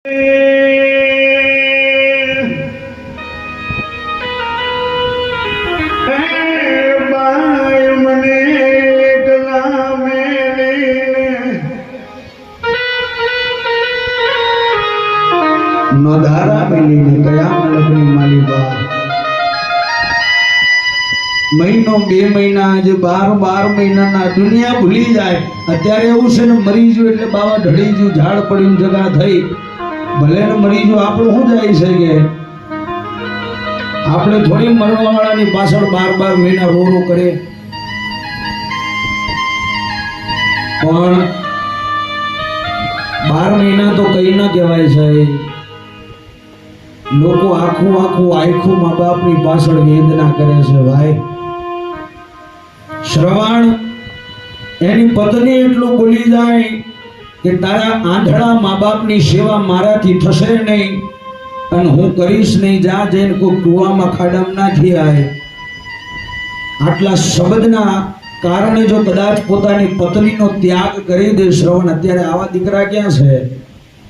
નોધારા મેલીને કયા મલકની માલીબા મહિનો બે મહિના આજે 12 મહિનાના દુનિયા ભૂલી જાય. અત્યારે એવું છે ને, મરી ગયું એટલે બાવા ઢળી ગયું, ઝાડ પડ્યું, જગા થઈ, ભલે ને મરી ગયું, આપણું શું જાય છે કે આપણે થોડી મરવા વાળાની પાછળ 12 મહિના રો કરે. પણ 12 મહિના તો કઈ ના કહેવાય છે. લોકો આખું આખું મા બાપની પાછળ વેદના કરે છે. ભાઈ શ્રવણ એની પત્ની એટલું બોલી જાય કે તારા આંધળા મા બાપની સેવા મારાથી થશે નહીં અને હું કરીશ નહીં, જા જઈને કોઈ કુવામાં ખાડામાં નાખી આય. આટલા શબ્દના કારણે જો કદાચ પોતાની પત્નીનો ત્યાગ કરી દે શ્રવણ, અત્યારે આવા દીકરા ક્યાં છે?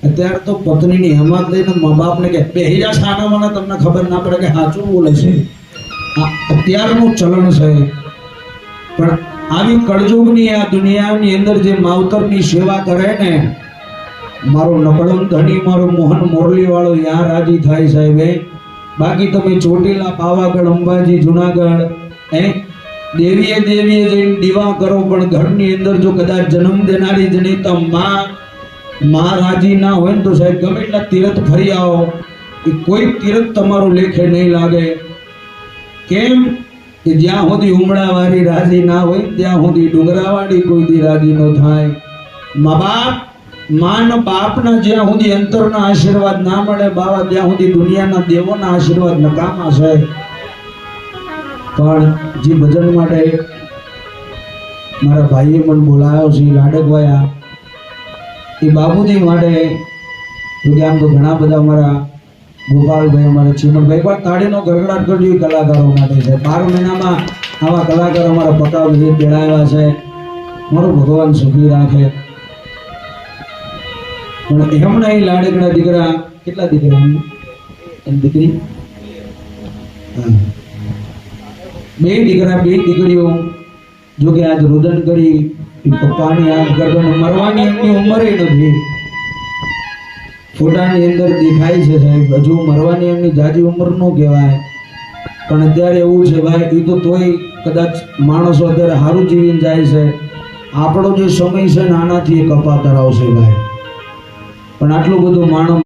અત્યારે તો પત્નીની હિંમત લઈને મા બાપને કે બેહી જા સાનામાં, તમને ખબર ના પડે કે સાચું બોલે છે. અત્યારનું ચલણ છે. પણ આવી કળજુગની આ દુનિયાની અંદર જે માવતરની સેવા કરે ને, મારો નકળો ધણી, મારો મોહન મોરલી વાળો યા રાજી થાય સાહેબ. બાકી તમે ચોટીલા, પાવાગઢ, અંબાજી, જુનાગઢ દેવીએ જઈને દીવા કરો, પણ ઘરની અંદર જો કદાચ જન્મ દેનારી જનિતા માં રાજી ના હોય ને તો સાહેબ ગમે એટલા તીરથ ફરી આવો, કોઈ તીરથ તમારો લેખે નહીં લાગે. કેમ કે જ્યાં સુધી ઉમળાવાળી રાજી ના હોય ત્યાં સુધી ડુંગરાવાળી કોઈ દી રાજી ન થાય. મા બાપના જ્યાં સુધી અંતરના આશીર્વાદ ના મળે બાવા, ત્યાં સુધી દુનિયાના દેવોના આશીર્વાદ નકામા છે. પણ જે ભજન માટે મારા ભાઈએ મને બોલાયો છે, લાડકવાયા, એ બાબુજી માટે, જોકે આમ તો ઘણા બધા અમારા ગોપાલભાઈ, અમારા ચીમનભાઈ, પણ તાળીનો ગરગડાટ કરજો કલાકારો માટે છે. 12 મહિનામાં આવા કલાકારો અમારા પટાવ જે તેડાવ્યા છે, મારું ભગવાન સુખી રાખે. પણ એમણે અહીં લાડકડા દીકરા, કેટલા દીકરા એમ દીકરી? બે દીકરા, બે દીકરીઓ, જોકે આજ રુદન કરી પપ્પાની આ ગરદન મરવાની એમની ઉંમરે નથી, ફોટાની અંદર દેખાય છે સાહેબ. હજુ મરવાની એમની જાજી ઉંમર નો કહેવાય. પણ અત્યારે એવું છે ભાઈ, એ તો તોય કદાચ માણસો અત્યારે સારું જીવીને જાય છે. આપણો જે સમય છે ને આનાથી કપા કરાવશે ભાઈ. પણ આટલું બધું માણસ